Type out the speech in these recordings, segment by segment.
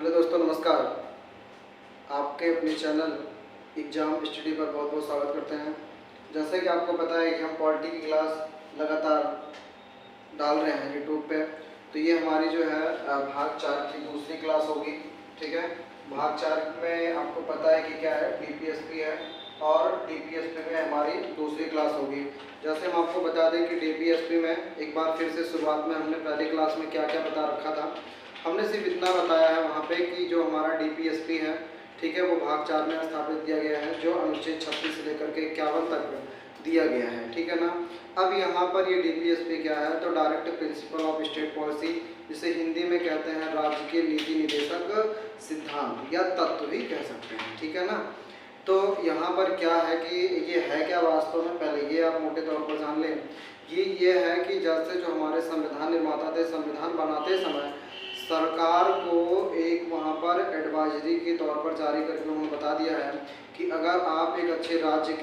Hello दोस्तों, नमस्कार। आपके अपने चैनल एग्ज़ाम स्टडी पर बहुत बहुत स्वागत करते हैं। जैसे कि आपको पता है कि हम पॉलिटी की क्लास लगातार डाल रहे हैं यूट्यूब पे। तो ये हमारी जो है भाग 4 की दूसरी क्लास होगी। ठीक है, भाग 4 में आपको पता है कि क्या है, डीपीएसपी है और डीपीएसपी में हमारी दूसरी क्लास होगी। जैसे हम आपको बता दें कि डीपीएसपी में एक बार फिर से शुरुआत में हमने पहली क्लास में क्या क्या बता रखा था। हमने सिर्फ इतना बताया है वहाँ पे कि जो हमारा डीपीएसपी है, ठीक है, वो भाग 4 में स्थापित किया गया है, जो अनुच्छेद 36 से लेकर के 51 तक दिया गया है। ठीक है ना। अब यहाँ पर ये डीपीएसपी क्या है, तो direct principle of state policy, जिसे हिंदी में कहते हैं राज्य के नीति निर्देशक सिद्धांत या तत्व भी कह सकते हैं। ठीक है ना। तो यहाँ पर क्या है कि ये है क्या वास्तव में, पहले ये आप मोटे तौर पर जान लें। ये है कि जैसे जो हमारे संविधान निर्माता थे, संविधान बनाते समय सरकार को एक वहाँ पर एडवाइजरी के तौर पर जारी करके उन्होंने बता दिया है कि अगर आप एक अच्छे राज्य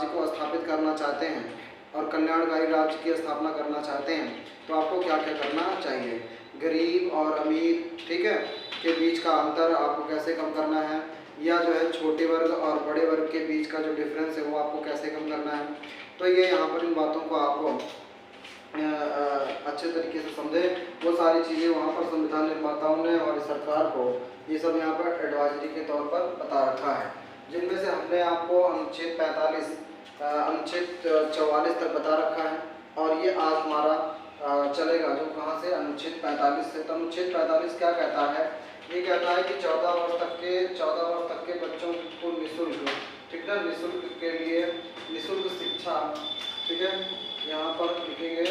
को स्थापित करना चाहते हैं और कल्याणकारी राज्य की स्थापना करना चाहते हैं, तो आपको क्या क्या करना चाहिए। गरीब और अमीर, ठीक है, के बीच का अंतर आपको कैसे कम करना है, या जो है छोटे वर्ग और बड़े वर्ग के बीच का जो डिफरेंस है वो आपको कैसे कम करना है। तो ये यहाँ पर इन बातों को आपको अच्छे तरीके से समझे। वो सारी चीज़ें वहाँ पर संविधान निर्माताओं ने और सरकार को ये सब यहाँ पर एडवाइजरी के तौर पर बता रखा है, जिनमें से हमने आपको अनुच्छेद 45 अनुच्छेद 44 तक बता रखा है। और ये आज हमारा चलेगा जो कहाँ से, अनुच्छेद 45 से। तो अनुच्छेद 45 क्या कहता है, ये कहता है कि 14 वर्ष तक के बच्चों को निःशुल्क, ठीक है, निःशुल्क के लिए निःशुल्क शिक्षा, ठीक है, यहाँ पर लिखेंगे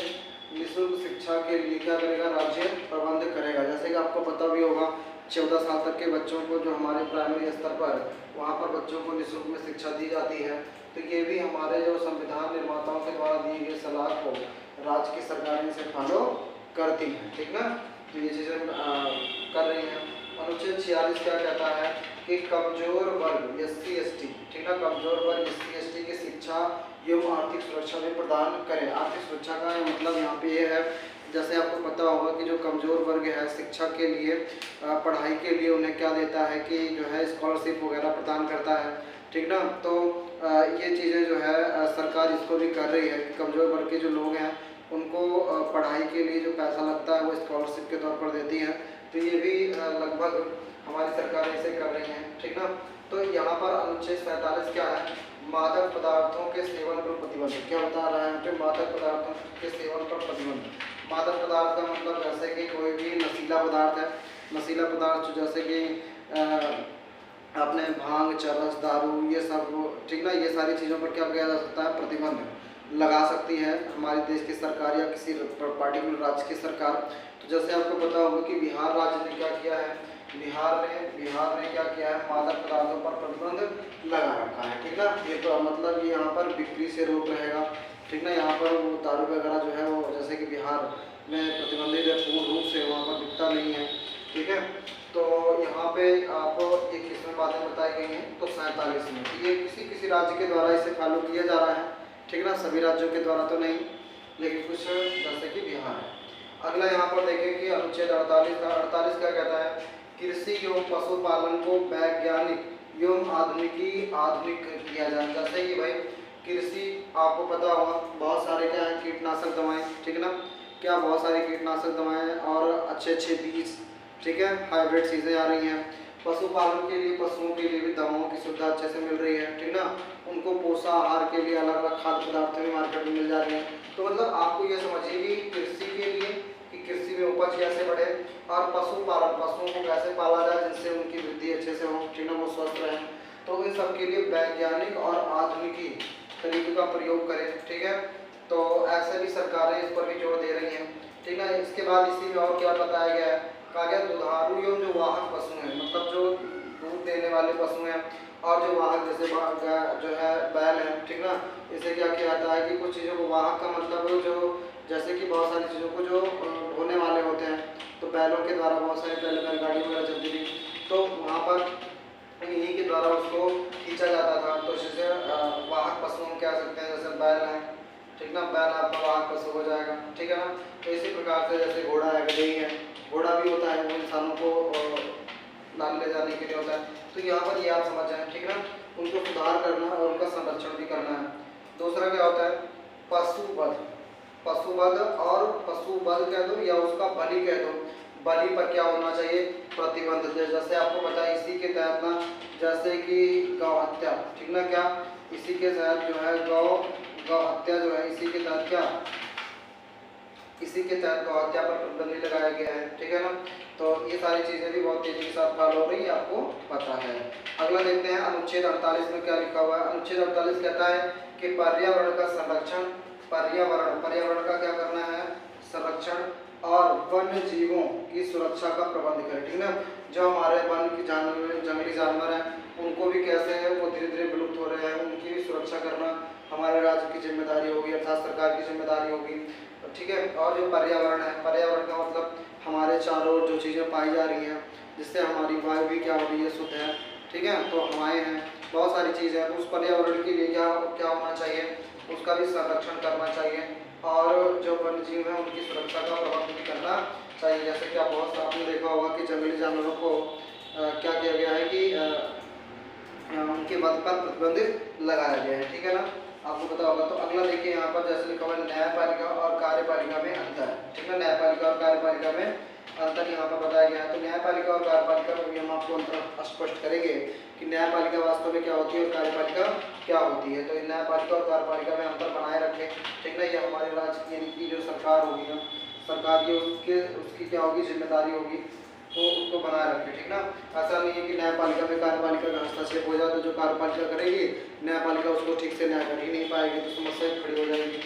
निःशुल्क शिक्षा के लिए क्या करेगा, राज्य प्रबंध करेगा। जैसे कि आपको पता भी होगा 14 साल तक के बच्चों को जो हमारे प्राइमरी स्तर पर वहाँ पर बच्चों को निःशुल्क में शिक्षा दी जाती है। तो ये भी हमारे जो संविधान निर्माताओं के द्वारा दिए गए सलाह को राज्य की सरकारें इसे फॉलो करती हैं। ठीक ना, तो ये चीज़ें कर रही हैं। अनुच्छेद 46 क्या कहता है कि कमजोर वर्ग SC ST, ठीक है, कमजोर वर्ग SC ST की शिक्षा एवं आर्थिक सुरक्षा भी प्रदान करें। आर्थिक सुरक्षा का मतलब यहाँ पे ये है, जैसे आपको पता होगा कि जो कमज़ोर वर्ग है शिक्षा के लिए, पढ़ाई के लिए उन्हें क्या देता है कि जो है स्कॉलरशिप वगैरह प्रदान करता है। ठीक ना। तो ये चीज़ें जो है सरकार इसको भी कर रही है कि कमज़ोर वर्ग के जो लोग हैं उनको पढ़ाई के लिए जो पैसा लगता है वो स्कॉलरशिप के तौर पर देती हैं। तो ये भी लगभग हमारी सरकार इसे कर रही हैं। ठीक ना। तो यहाँ पर अनुच्छेद 47 क्या है, मादक पदार्थों के सेवन पर प्रतिबंध। क्या बता रहा है कि मादक पदार्थों के सेवन पर प्रतिबंध। मादक पदार्थ का मतलब जैसे कि कोई भी नशीला पदार्थ है, नशीला पदार्थ जैसे कि आपने भांग, चरस, दारू, ये सब, ठीक ना, ये सारी चीज़ों पर क्या किया जा सकता है, प्रतिबंध लगा सकती है हमारे देश की सरकार या किसी पार्टिकुलर राज्य की सरकार। तो जैसे आपको पता होगा कि बिहार राज्य ने क्या किया है, बिहार ने क्या किया है, मादक पदार्थों पर प्रतिबंध लगा रखा है। ठीक ना। ये तो मतलब ये यहाँ पर बिक्री से रोक रहेगा। ठीक ना। यहाँ पर वो दारू वगैरह जो है वो जैसे कि बिहार में प्रतिबंधित है पूर्ण रूप से, वहाँ पर बिकता नहीं है। ठीक है। तो यहाँ पे आपको एक इसमें बातें बताई गई हैं। तो 47 में ये किसी राज्य के द्वारा इसे फॉलो किया जा रहा है। ठीक ना, सभी राज्यों के द्वारा तो नहीं, लेकिन कुछ जैसे कि बिहार है। अगला यहाँ पर देखें कि अनुच्छेद 48 क्या कहता है, कृषि एवं पशुपालन को वैज्ञानिक एवं आधुनिक किया जाए। जैसे कि भाई कृषि, आपको पता होगा बहुत सारे क्या है, कीटनाशक दवाएं, ठीक ना, क्या बहुत सारी कीटनाशक दवाएं और अच्छे बीज, ठीक है, हाइब्रिड चीज़ें आ रही हैं। पशुपालन के लिए, पशुओं के लिए भी दवाओं की सुविधा अच्छे से मिल रही है। ठीक ना। उनको पोषाहार के लिए अलग अलग खाद्य पदार्थ भी मार्केट में मिल जा रहे हैं। तो मतलब आपको ये समझिए कि कृषि के लिए कि कृषि में उपज कैसे बढ़े, और पशुपालन, पशुओं को कैसे पाला जाए जिनसे उनकी वृद्धि अच्छे से हो, ठीक ना, वो स्वस्थ रहें। तो इन सब के लिए वैज्ञानिक और आधुनिक तरीके का प्रयोग करें। ठीक है। तो ऐसे भी सरकारें इस पर भी जोर दे रही हैं। ठीक है। इसके बाद इसी में और क्या बताया गया है, कहा गया दुधारू एवं जो वाहक पशु हैं, मतलब जो दूध देने वाले पशु हैं और जो वाहक जैसे जो है बैल है, ठीक ना, इसे क्या किया जाता है कि कुछ चीज़ों को, वाहक का मतलब जो जैसे कि बहुत सारी चीज़ों को जो ढोने वाले होते हैं, तो बैलों के द्वारा बहुत सारी पहले बैलगाड़ी वगैरह चलती थी, तो वहाँ पर इन्हीं के द्वारा उसको खींचा जाता था। तो जैसे वाहक पशु हम कह सकते हैं, जैसे बैल है, ठीक ना, बैल आपका वाहक पशु हो जाएगा। ठीक है ना। तो इसी प्रकार से जैसे घोड़ा है, गधे है, घोड़ा भी होता है, वो इंसानों को लाने ले जाने के लिए होता है। तो यहाँ पर ये आप समझ जाएं, ठीक है ना। उनको सुधार करना और उनका संरक्षण भी करना है। दूसरा क्या होता है, पशुवध। पशुवध और पशुवध कह दो या उसका बलि कह दो, बलि पर क्या होना चाहिए, प्रतिबंध। जैसे आपको पता है इसी के तहत ना, जैसे कि गौ हत्या, ठीक ना, क्या इसी के तहत जो है गौ हत्या जो है, इसी के तहत क्या, इसी के तहत गौ हत्या पर प्रतिबंध लगाया गया है, ठीक है ना। तो ये सारी चीज़ें भी बहुत तेजी के साथ फॉलो हो रही है, आपको पता है। अगला देखते हैं अनुच्छेद 48 में क्या लिखा हुआ है। अनुच्छेद 48 कहता है कि पर्यावरण का संरक्षण, पर्यावरण का क्या करना है, संरक्षण, और वन्य जीवों की सुरक्षा का प्रबंध करें, ठीक है ना। जो हमारे वन की जानवर, जंगली जानवर हैं, उनको भी कैसे है वो धीरे धीरे विलुप्त हो रहे हैं, उनकी भी सुरक्षा करना हमारे राज्य की जिम्मेदारी होगी, अर्थात सरकार की जिम्मेदारी होगी, ठीक है। और जो पर्यावरण है, पर्यावरण का मतलब हमारे चारों ओर जो चीज़ें पाई जा रही हैं, जिससे हमारी वायु भी क्या हो रही है, शुद्ध है, ठीक है। तो हवाएं हैं, बहुत सारी चीज़ें हैं, तो उस पर्यावरण के लिए क्या क्या होना चाहिए, उसका भी संरक्षण करना चाहिए, और जो वन्य जीव हैं उनकी सुरक्षा का प्रबंध भी करना चाहिए। जैसे कि आप बहुत आपने देखा होगा कि जंगली जानवरों को क्या किया गया है कि उनके वध पर प्रतिबंधित लगाया गया है, ठीक है ना, आपको पता होगा। तो अगला देखिए यहाँ पर जैसे लिखा हुआ है न्यायपालिका और कार्यपालिका में अंतर, ठीक है। न्यायपालिका और कार्यपालिका में अंतर यहाँ पर बताया गया है। तो न्यायपालिका और कार्यपालिका में भी हम आपको अंतर स्पष्ट करेंगे कि न्यायपालिका वास्तव में क्या होती है और कार्यपालिका क्या होती है। तो न्यायपालिका और कार्यपालिका में अंतर बनाए रखें, ठीक है। ये हमारे राज्य की जो सरकार होगी ना, सरकार की उसकी क्या होगी, जिम्मेदारी होगी, तो उसको बनाए रखें, ठीक ना। ऐसा नहीं है कि न्यायपालिका में कार्यपालिका का हस्तक्षेप हो जाए, तो जो कार्यपालिका करेगी न्यायपालिका उसको ठीक से न्याय कर ही नहीं पाएगी, तो समस्या खड़ी हो जाएगी,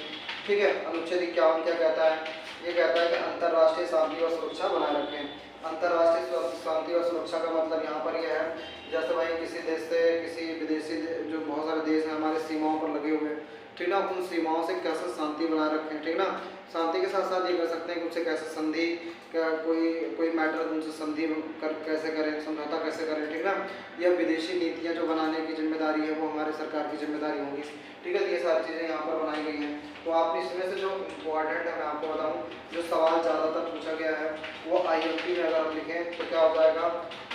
ठीक है। अनुच्छेद 51 क्या कहता है, ये कहता है कि अंतर्राष्ट्रीय शांति और सुरक्षा बनाए रखें। अंतर्राष्ट्रीय शांति और सुरक्षा का मतलब यहाँ पर यह है, जैसे भाई किसी देश से किसी विदेशी, जो बहुत सारे देश हैं हमारे सीमाओं पर लगे हुए, ठीक ना, उन सीमाओं से कैसे शांति बनाए रखें, ठीक ना। शांति के साथ साथ ये कर सकते हैं कि उनसे कैसे संधि, क्या कोई मैटर उनसे संधि कैसे करें, समझौता कैसे करें, ठीक ना। यह विदेशी नीतियाँ जो बनाने की जिम्मेदारी है वो हमारे सरकार की जिम्मेदारी होगी, ठीक है। ये सारी चीज़ें यहाँ पर बनाई गई हैं। तो आप इसमें से जो इम्पोर्टेंट है मैं आपको बताऊँ, जो सवाल ज़्यादातर पूछा गया है वो IMP में अगर हम लिखें तो क्या हो जाएगा,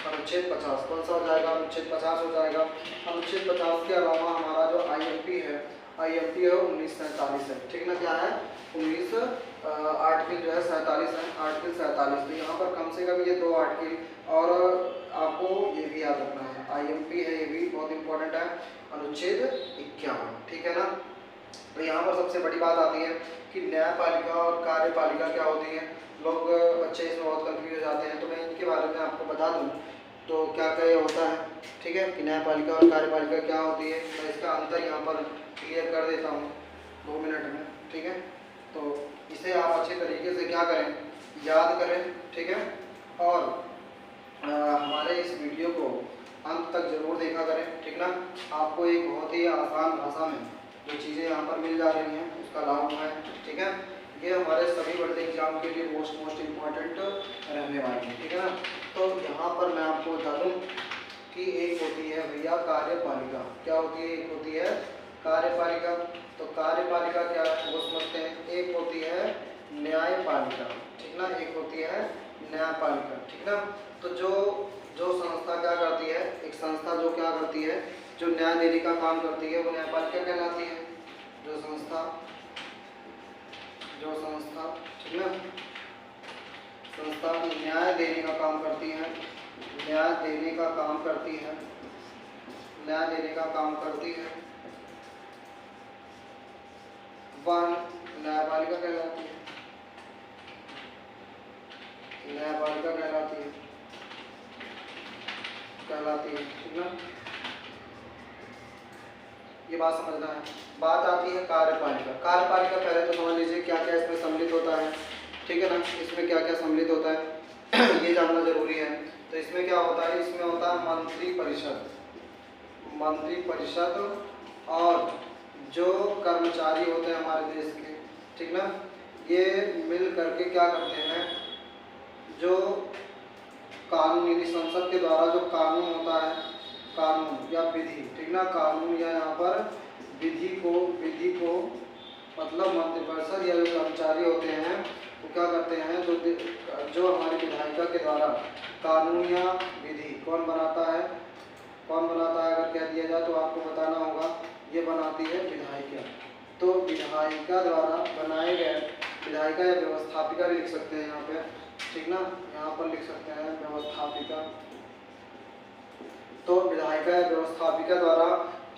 अनुच्छेद 50। कौन सा हो जाएगा, अनुच्छेद 50 हो जाएगा। अनुच्छेद 50 के अलावा हमारा जो IMP है 1947 है, ठीक ना, क्या है 19 आर्टिकल जो है 47 है, आर्टिकल 47। तो यहाँ पर कम से कम ये 2 आर्टिकल, और आपको ये भी याद रखना है, IMP है, ये भी बहुत इंपॉर्टेंट है, अनुच्छेद 51, ठीक है ना। तो यहाँ पर सबसे बड़ी बात आती है कि न्यायपालिका और कार्यपालिका क्या होती है। लोग बच्चे इसमें बहुत कंफ्यूज हो जाते हैं, तो मैं इनके बारे में आपको बता दूँ तो क्या क्या ये होता है, ठीक है, कि न्यायपालिका और कार्यपालिका क्या होती है। मैं इसका अंतर यहाँ पर क्लियर कर देता हूँ 2 मिनट में, ठीक है। तो इसे आप अच्छे तरीके से क्या करें, याद करें, ठीक है। और हमारे इस वीडियो को अंत तक जरूर देखा करें, ठीक ना। आपको एक बहुत ही आसान भाषा में जो चीज़ें यहाँ पर मिल जा रही हैं उसका लाभ उठाएं, ठीक है। ये हमारे सभी बड़े एग्जाम के लिए मोस्ट इम्पॉर्टेंट रहने वाली है, ठीक है ना। तो यहाँ पर मैं आपको बता दूँ कि एक होती है भैया कार्यपालिका, क्या होती है, एक होती है कार्यपालिका। तो कार्यपालिका क्या है वो समझते हैं। एक होती है न्यायपालिका, ठीक ना, एक होती है न्यायपालिका, ठीक ना। तो जो संस्था क्या करती है, एक संस्था जो क्या करती है, जो न्याय देने का काम करती है वो न्यायपालिका कहलाती है। जो संस्था, ठीक ना, संस्था न्याय देने का काम करती है, न्याय देने का काम करती है, न्याय देने का काम करती है, वह न्यायपालिका कहलाती है, न्यायपालिका कहलाती है, ठीक ना। ये बात समझना है। बात आती है कार्यपालिका। कार्यपालिका पहले तो समझ लीजिए क्या क्या इसमें सम्मिलित होता है, ठीक है ना, इसमें क्या क्या सम्मिलित होता है ये जानना जरूरी है। तो इसमें क्या होता है, इसमें होता है मंत्री परिषद और जो कर्मचारी होते हैं हमारे देश के, ठीक ना, ये मिल करके क्या करते हैं, जो कानून यानी संसद के द्वारा जो कानून होता है, कानून या विधि, ठीक ना, कानून या यहाँ पर विधि को मतलब मंत्रिपरिषद या जो कर्मचारी होते हैं वो क्या करते हैं, जो हमारी विधायिका के द्वारा कानून या विधि कौन बनाता है, अगर कह दिया जाए तो आपको बताना होगा, ये बनाती है विधायिका। तो विधायिका द्वारा बनाए गए, विधायिका या व्यवस्थापिका भी लिख सकते हैं यहाँ पे, ठीक ना, यहाँ पर लिख सकते हैं व्यवस्थापिका। तो विधायिका या व्यवस्थापिका द्वारा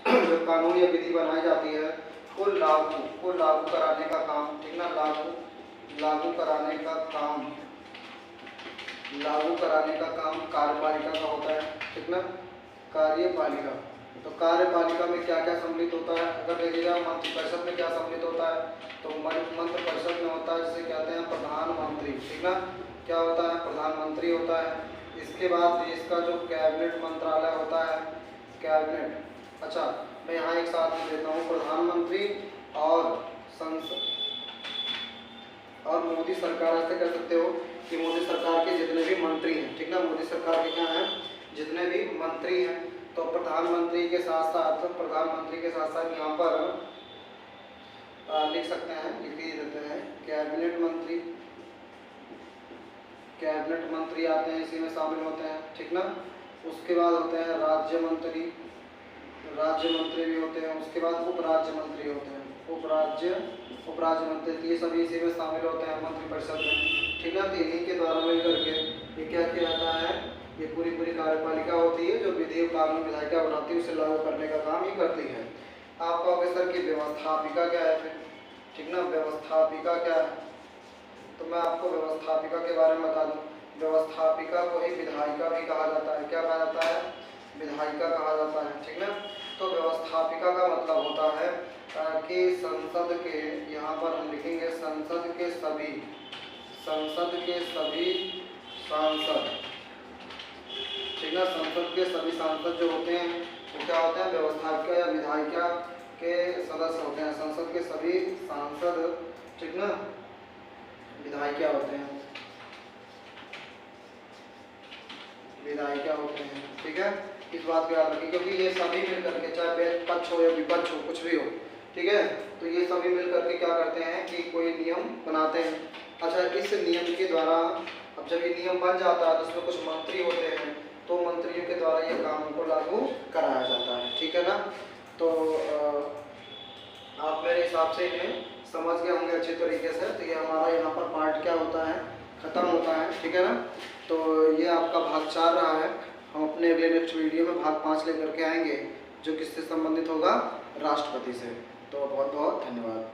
जो कानून या विधि बनाई जाती है को लागू कराने का काम, ठीक ना, लागू कराने का काम कार्यपालिका का होता है, ठीक ना, कार्यपालिका। तो कार्यपालिका में क्या क्या सम्मिलित होता है, अगर देखिएगा मंत्रिपरिषद में क्या सम्मिलित होता है, तो मंत्रिपरिषद में होता है जिसे कहते हैं प्रधानमंत्री, ठीक ना, क्या होता है, प्रधानमंत्री होता है। इसके बाद देश का जो कैबिनेट मंत्रालय होता है, कैबिनेट, अच्छा मैं यहाँ एक साथ लिख देता हूँ, प्रधानमंत्री और संसद और मोदी सरकार, ऐसे कर सकते हो कि मोदी सरकार के जितने भी मंत्री हैं, ठीक ना, मोदी सरकार के क्या हैं, जितने भी मंत्री हैं, तो प्रधानमंत्री के साथ साथ यहाँ पर लिख सकते हैं, लिख ही देते हैं कैबिनेट मंत्री आते हैं, इसी में शामिल होते हैं, ठीक ना। उसके बाद होते हैं राज्य मंत्री भी होते हैं। उसके बाद उपराज्य मंत्री होते हैं, उपराज्य मंत्री, ये सभी इसी में शामिल होते हैं मंत्रिपरिषद में, ठीक ना। तो इन्हीं के द्वारा मिलकर के ये क्या किया जाता है, ये पूरी कार्यपालिका होती है जो विधि कानून विधायिका बनाती है, उसे लागू करने का काम ही करती है। आप कहोगे सर की व्यवस्थापिका क्या है फिर, ठीक ना, व्यवस्थापिका क्या है, तो मैं आपको व्यवस्थापिका के बारे में बता दूं। व्यवस्थापिका को ही विधायिका भी कहा जाता है, क्या कहा जाता है, विधायिका कहा जाता है, ठीक ना। तो व्यवस्थापिका का मतलब होता है कि संसद के, यहाँ पर हम लिखेंगे संसद के सभी सांसद, ठीक ना, संसद के सभी सांसद जो होते हैं वो क्या होते हैं, व्यवस्थापिका या विधायिका के सदस्य होते हैं। संसद के सभी सांसद, ठीक ना, विधायिका होते हैं, ठीक है। इस बात को याद रखिए, क्योंकि ये सभी मिलकर के, चाहे पक्ष हो या विपक्ष हो, कुछ भी हो, ठीक है, तो ये सभी मिलकर के क्या करते हैं कि कोई नियम बनाते हैं। अच्छा, इस नियम के द्वारा अब जब ये नियम बन जाता है तो उसमें कुछ मंत्री होते हैं, तो मंत्रियों के द्वारा ये कानून को लागू कराया जाता है, ठीक है ना। तो आप मेरे हिसाब से इन्हें समझ गए होंगे अच्छे तरीके से। तो ये हमारा यहाँ पर पार्ट क्या होता है, खत्म होता है, ठीक है ना। तो ये आपका भाग 4 रहा है। हम अपने अगले नेक्स्ट वीडियो में भाग 5 लेकर के आएंगे, जो किससे संबंधित होगा, राष्ट्रपति से। तो बहुत बहुत धन्यवाद।